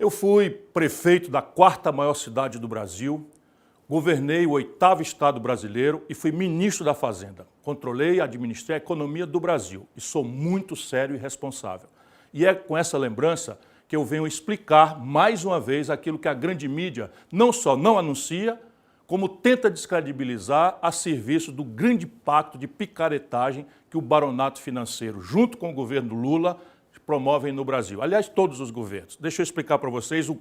Eu fui prefeito da 4ª maior cidade do Brasil, governei o 8º estado brasileiro e fui ministro da Fazenda. Controlei e administrei a economia do Brasil e sou muito sério e responsável. E é com essa lembrança que eu venho explicar mais uma vez aquilo que a grande mídia não só não anuncia, como tenta descredibilizar a serviço do grande pacto de picaretagem que o baronato financeiro, junto com o governo Lula, promovem no Brasil. Aliás, todos os governos. Deixa eu explicar para vocês o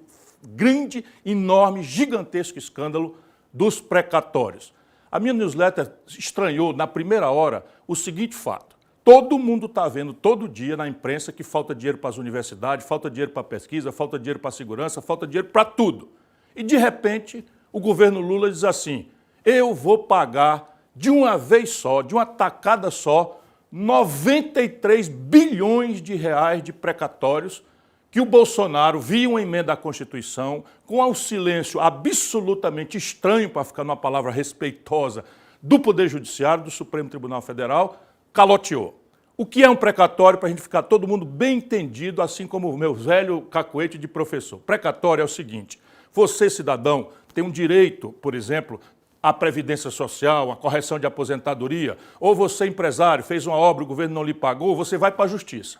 grande, enorme, gigantesco escândalo dos precatórios. A minha newsletter estranhou, na primeira hora, o seguinte fato. Todo mundo está vendo todo dia na imprensa que falta dinheiro para as universidades, falta dinheiro para a pesquisa, falta dinheiro para a segurança, falta dinheiro para tudo. E, de repente, o governo Lula diz assim, eu vou pagar de uma vez só, de uma tacada só, 93 bilhões de reais de precatórios que o Bolsonaro, via uma emenda à Constituição, com um silêncio absolutamente estranho, para ficar numa palavra respeitosa, do Poder Judiciário, do Supremo Tribunal Federal, caloteou. O que é um precatório, para a gente ficar todo mundo bem entendido, assim como o meu velho cacuete de professor? Precatório é o seguinte, você, cidadão, tem um direito, por exemplo, à previdência social, à correção de aposentadoria, ou você, empresário, fez uma obra, o governo não lhe pagou, você vai para a justiça.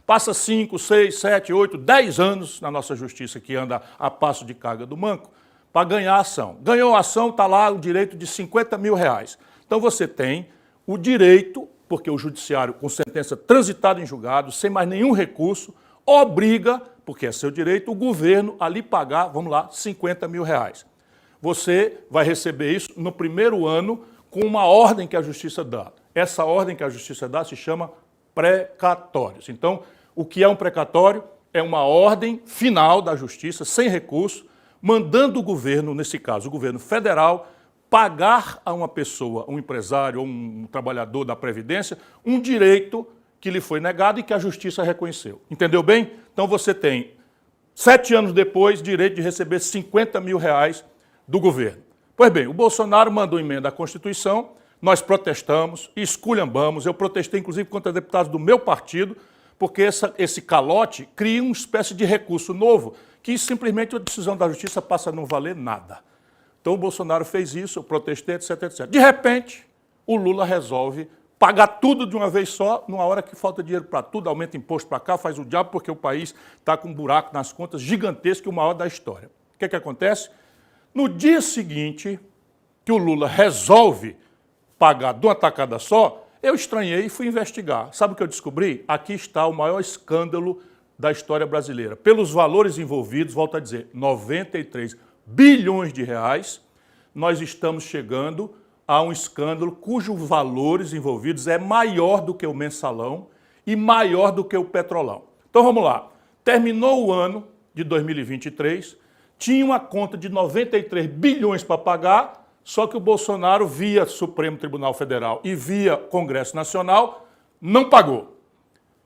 Passa 5, 6, 7, 8, 10 anos na nossa justiça, que anda a passo de carga do manco, para ganhar a ação. Ganhou a ação, está lá o direito de 50 mil reais. Então você tem o direito, porque o judiciário, com sentença transitada em julgado, sem mais nenhum recurso, obriga, porque é seu direito, o governo a lhe pagar, vamos lá, 50 mil reais. Você vai receber isso no primeiro ano com uma ordem que a Justiça dá. Essa ordem que a Justiça dá se chama precatórios. Então, o que é um precatório? É uma ordem final da Justiça, sem recurso, mandando o governo, nesse caso o governo federal, pagar a uma pessoa, um empresário ou um trabalhador da Previdência, um direito que lhe foi negado e que a Justiça reconheceu. Entendeu bem? Então você tem, 7 anos depois, direito de receber 50 mil reais do governo. Pois bem, o Bolsonaro mandou emenda à Constituição, nós protestamos, esculhambamos, eu protestei inclusive contra deputados do meu partido, porque esse calote cria uma espécie de recurso novo, que simplesmente a decisão da Justiça passa a não valer nada. Então o Bolsonaro fez isso, eu protestei, etc, etc. De repente, o Lula resolve pagar tudo de uma vez só, numa hora que falta dinheiro para tudo, aumenta imposto para cá, faz o diabo, porque o país está com um buraco nas contas gigantesco e o maior da história. O que acontece? No dia seguinte, que o Lula resolve pagar de uma tacada só, eu estranhei e fui investigar. Sabe o que eu descobri? Aqui está o maior escândalo da história brasileira. Pelos valores envolvidos, volto a dizer, 93 bilhões de reais, nós estamos chegando a um escândalo cujos valores envolvidos é maior do que o mensalão e maior do que o petrolão. Então vamos lá. Terminou o ano de 2023, tinha uma conta de 93 bilhões para pagar, só que o Bolsonaro, via Supremo Tribunal Federal e via Congresso Nacional, não pagou.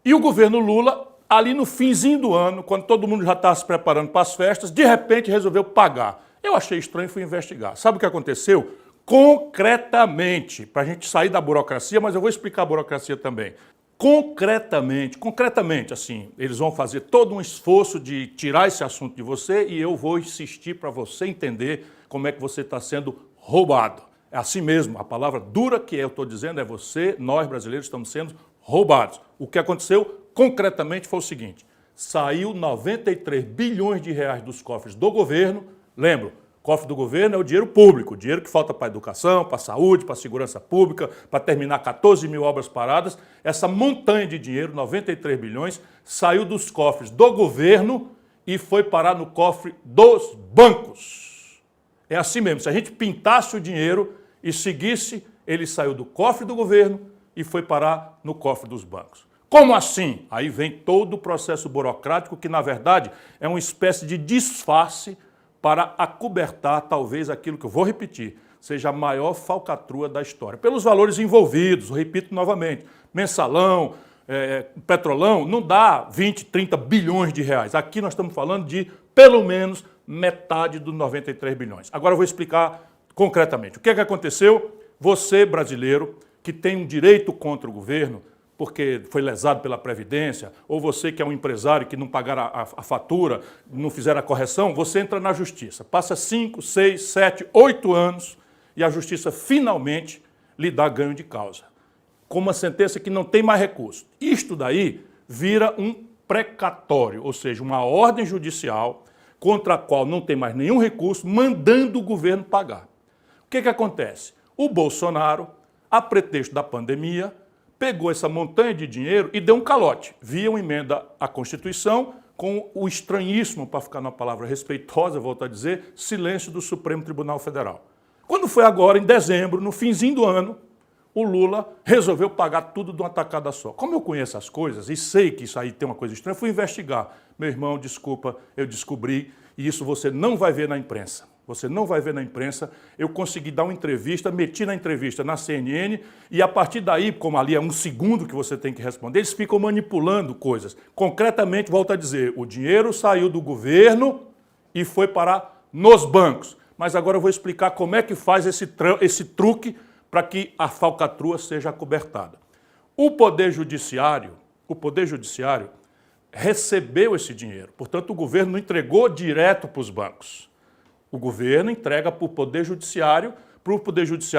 E o governo Lula, ali no finzinho do ano, quando todo mundo já estava se preparando para as festas, de repente resolveu pagar. Eu achei estranho e fui investigar. Sabe o que aconteceu? Concretamente, para a gente sair da burocracia, mas eu vou explicar a burocracia também. Concretamente, assim, eles vão fazer todo um esforço de tirar esse assunto de você e eu vou insistir para você entender como é que você está sendo roubado. É assim mesmo, a palavra dura que eu estou dizendo é você, nós brasileiros estamos sendo roubados. O que aconteceu concretamente foi o seguinte, saiu 93 bilhões de reais dos cofres do governo, lembro, cofre do governo é o dinheiro público, o dinheiro que falta para a educação, para a saúde, para a segurança pública, para terminar 14 mil obras paradas. Essa montanha de dinheiro, 93 bilhões, saiu dos cofres do governo e foi parar no cofre dos bancos. É assim mesmo, se a gente pintasse o dinheiro e seguisse, ele saiu do cofre do governo e foi parar no cofre dos bancos. Como assim? Aí vem todo o processo burocrático que, na verdade, é uma espécie de disfarce para acobertar, talvez, aquilo que eu vou repetir, seja a maior falcatrua da história. Pelos valores envolvidos, repito novamente, mensalão, petrolão, não dá 20, 30 bilhões de reais. Aqui nós estamos falando de, pelo menos, metade dos 93 bilhões. Agora eu vou explicar concretamente. O que é que aconteceu? Você, brasileiro, que tem um direito contra o governo, porque foi lesado pela Previdência, ou você que é um empresário que não pagar a fatura, não fizer a correção, você entra na Justiça. Passa 5, 6, 7, 8 anos e a Justiça finalmente lhe dá ganho de causa, com uma sentença que não tem mais recurso. Isto daí vira um precatório, ou seja, uma ordem judicial contra a qual não tem mais nenhum recurso, mandando o governo pagar. O que acontece? O Bolsonaro, a pretexto da pandemia, pegou essa montanha de dinheiro e deu um calote, via uma emenda à Constituição, com o estranhíssimo, para ficar numa palavra respeitosa, volto a dizer, silêncio do Supremo Tribunal Federal. Quando foi agora, em dezembro, no finzinho do ano, o Lula resolveu pagar tudo de uma tacada só. Como eu conheço as coisas e sei que isso aí tem uma coisa estranha, fui investigar. Meu irmão, desculpa, eu descobri, e isso você não vai ver na imprensa. Você não vai ver na imprensa. Eu consegui dar uma entrevista, meti na entrevista na CNN, e a partir daí, como ali é um segundo que você tem que responder, eles ficam manipulando coisas. Concretamente, volto a dizer, o dinheiro saiu do governo e foi parar nos bancos. Mas agora eu vou explicar como é que faz esse truque para que a falcatrua seja acobertada. O Poder Judiciário recebeu esse dinheiro. Portanto, o governo não entregou direto para os bancos. O governo entrega para o Poder Judiciário,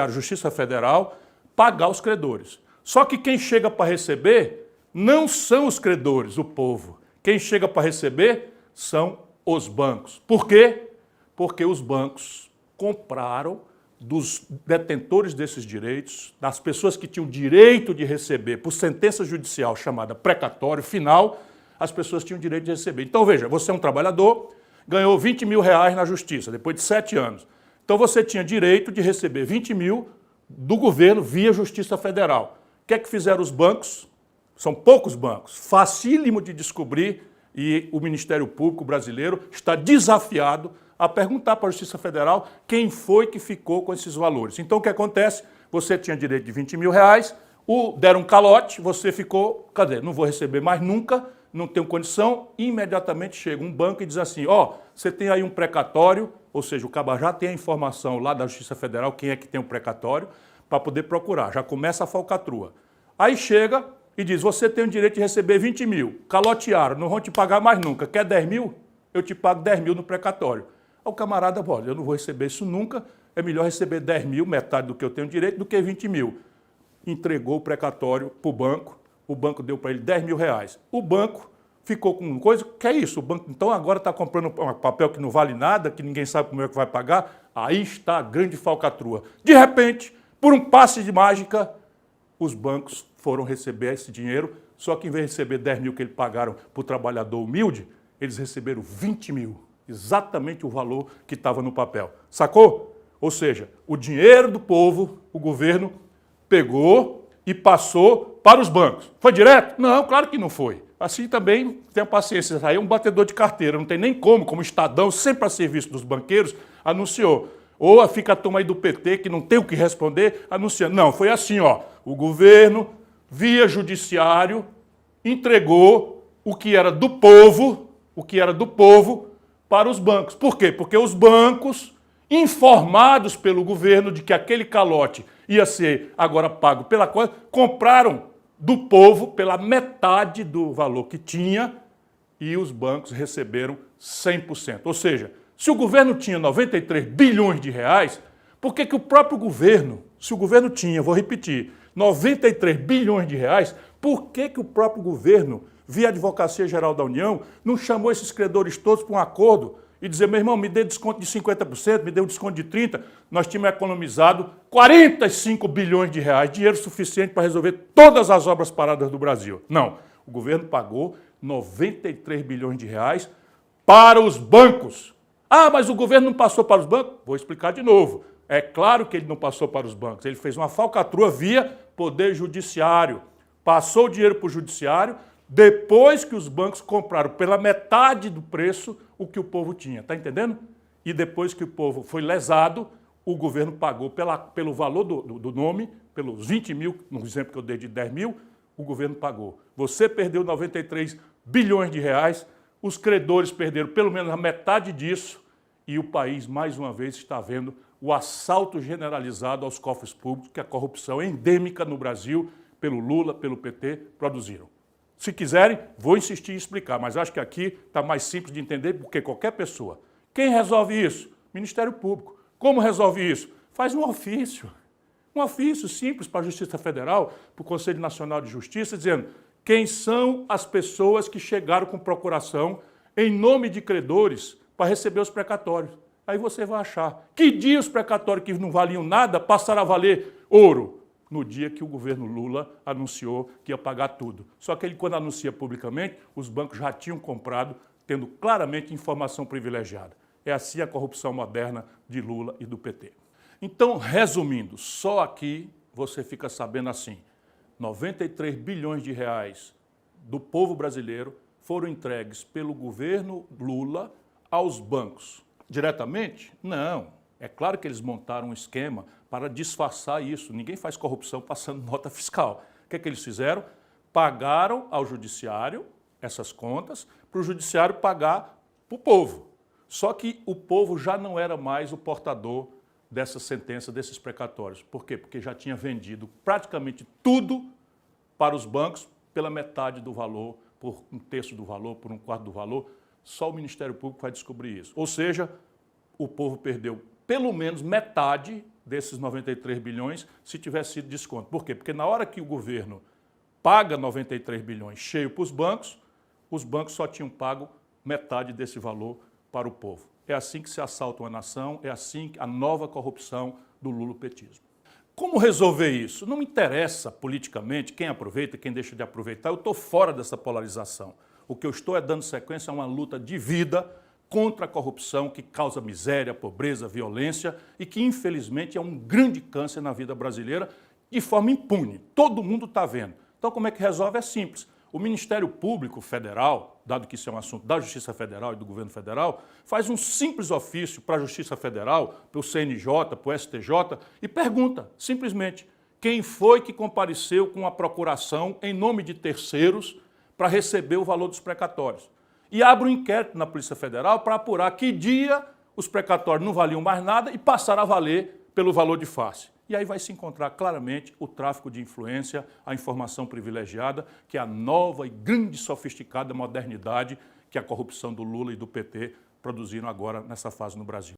Justiça Federal, pagar os credores. Só que quem chega para receber não são os credores, o povo. Quem chega para receber são os bancos. Por quê? Porque os bancos compraram dos detentores desses direitos, das pessoas que tinham direito de receber por sentença judicial chamada precatório final, as pessoas tinham direito de receber. Então, veja, você é um trabalhador, ganhou 20 mil reais na justiça, depois de 7 anos. Então, você tinha direito de receber 20 mil do governo via Justiça Federal. O que é que fizeram os bancos? São poucos bancos, facílimo de descobrir, e o Ministério Público brasileiro está desafiado a perguntar para a Justiça Federal quem foi que ficou com esses valores. Então, o que acontece? Você tinha direito de 20 mil reais, deram um calote, você ficou, cadê? Não vou receber mais nunca, não tenho condição, imediatamente chega um banco e diz assim, você tem aí um precatório, ou seja, o caba já tem a informação lá da Justiça Federal, quem é que tem o precatório, para poder procurar, já começa a falcatrua. Aí chega e diz, você tem o direito de receber 20 mil, calotearam, não vão te pagar mais nunca, quer 10 mil? Eu te pago 10 mil no precatório. Aí o camarada, olha, eu não vou receber isso nunca, é melhor receber 10 mil, metade do que eu tenho direito, do que 20 mil. Entregou o precatório para o banco deu para ele 10 mil reais. O banco ficou com coisa, que é isso? O banco então agora está comprando um papel que não vale nada, que ninguém sabe como é que vai pagar. Aí está a grande falcatrua. De repente, por um passe de mágica, os bancos foram receber esse dinheiro, só que em vez de receber 10 mil que eles pagaram para o trabalhador humilde, eles receberam 20 mil. Exatamente o valor que estava no papel. Sacou? Ou seja, o dinheiro do povo, o governo pegou e passou para os bancos. Foi direto? Não, claro que não foi. Assim também, tenha paciência, aí é um batedor de carteira, não tem nem como o Estadão, sempre a serviço dos banqueiros, anunciou. Ou fica a turma aí do PT, que não tem o que responder, anunciando. Não, foi assim, o governo, via judiciário, entregou o que era do povo, para os bancos. Por quê? Porque os bancos, informados pelo governo de que aquele calote ia ser agora pago pela coisa, compraram do povo pela metade do valor que tinha e os bancos receberam 100%. Ou seja, se o governo tinha 93 bilhões de reais, por que o próprio governo, se o governo tinha, vou repetir, 93 bilhões de reais, por que o próprio governo, via Advocacia Geral da União, não chamou esses credores todos para um acordo e dizer, meu irmão, me dê desconto de 50%, me dê um desconto de 30%, nós tínhamos economizado 45 bilhões de reais, dinheiro suficiente para resolver todas as obras paradas do Brasil. Não, o governo pagou 93 bilhões de reais para os bancos. Ah, mas o governo não passou para os bancos? Vou explicar de novo. É claro que ele não passou para os bancos, ele fez uma falcatrua via Poder Judiciário. Passou o dinheiro para o Judiciário, depois que os bancos compraram pela metade do preço o que o povo tinha, está entendendo? E depois que o povo foi lesado, o governo pagou pelo valor do nome, pelos 20 mil, no exemplo que eu dei de 10 mil, o governo pagou. Você perdeu 93 bilhões de reais, os credores perderam pelo menos a metade disso e o país, mais uma vez, está vendo o assalto generalizado aos cofres públicos, que a corrupção é endêmica no Brasil, pelo Lula, pelo PT, produziram. Se quiserem, vou insistir em explicar, mas acho que aqui está mais simples de entender porque qualquer pessoa. Quem resolve isso? Ministério Público. Como resolve isso? Faz um ofício simples para a Justiça Federal, para o Conselho Nacional de Justiça, dizendo quem são as pessoas que chegaram com procuração em nome de credores para receber os precatórios. Aí você vai achar que dia os precatórios que não valiam nada passaram a valer ouro. No dia que o governo Lula anunciou que ia pagar tudo. Só que ele, quando anuncia publicamente, os bancos já tinham comprado, tendo claramente informação privilegiada. É assim a corrupção moderna de Lula e do PT. Então, resumindo, só aqui você fica sabendo assim, 93 bilhões de reais do povo brasileiro foram entregues pelo governo Lula aos bancos. Diretamente? Não. É claro que eles montaram um esquema para disfarçar isso. Ninguém faz corrupção passando nota fiscal. O que é que eles fizeram? Pagaram ao judiciário essas contas, para o judiciário pagar para o povo. Só que o povo já não era mais o portador dessa sentença, desses precatórios. Por quê? Porque já tinha vendido praticamente tudo para os bancos pela metade do valor, por um terço do valor, por um quarto do valor. Só o Ministério Público vai descobrir isso. Ou seja, o povo perdeu pelo menos metade desses 93 bilhões se tivesse sido desconto. Por quê? Porque na hora que o governo paga 93 bilhões cheio para os bancos só tinham pago metade desse valor para o povo. É assim que se assalta uma nação, é assim a nova corrupção do lulopetismo. Como resolver isso? Não me interessa politicamente quem aproveita e quem deixa de aproveitar, eu estou fora dessa polarização. O que eu estou é dando sequência a uma luta de vida contra a corrupção que causa miséria, pobreza, violência e que, infelizmente, é um grande câncer na vida brasileira de forma impune. Todo mundo está vendo. Então, como é que resolve? É simples. O Ministério Público Federal, dado que isso é um assunto da Justiça Federal e do Governo Federal, faz um simples ofício para a Justiça Federal, para o CNJ, para o STJ e pergunta, simplesmente, quem foi que compareceu com a procuração em nome de terceiros para receber o valor dos precatórios. E abre um inquérito na Polícia Federal para apurar que dia os precatórios não valiam mais nada e passaram a valer pelo valor de face. E aí vai se encontrar claramente o tráfico de influência, a informação privilegiada, que é a nova e grande sofisticada modernidade que a corrupção do Lula e do PT produziram agora nessa fase no Brasil.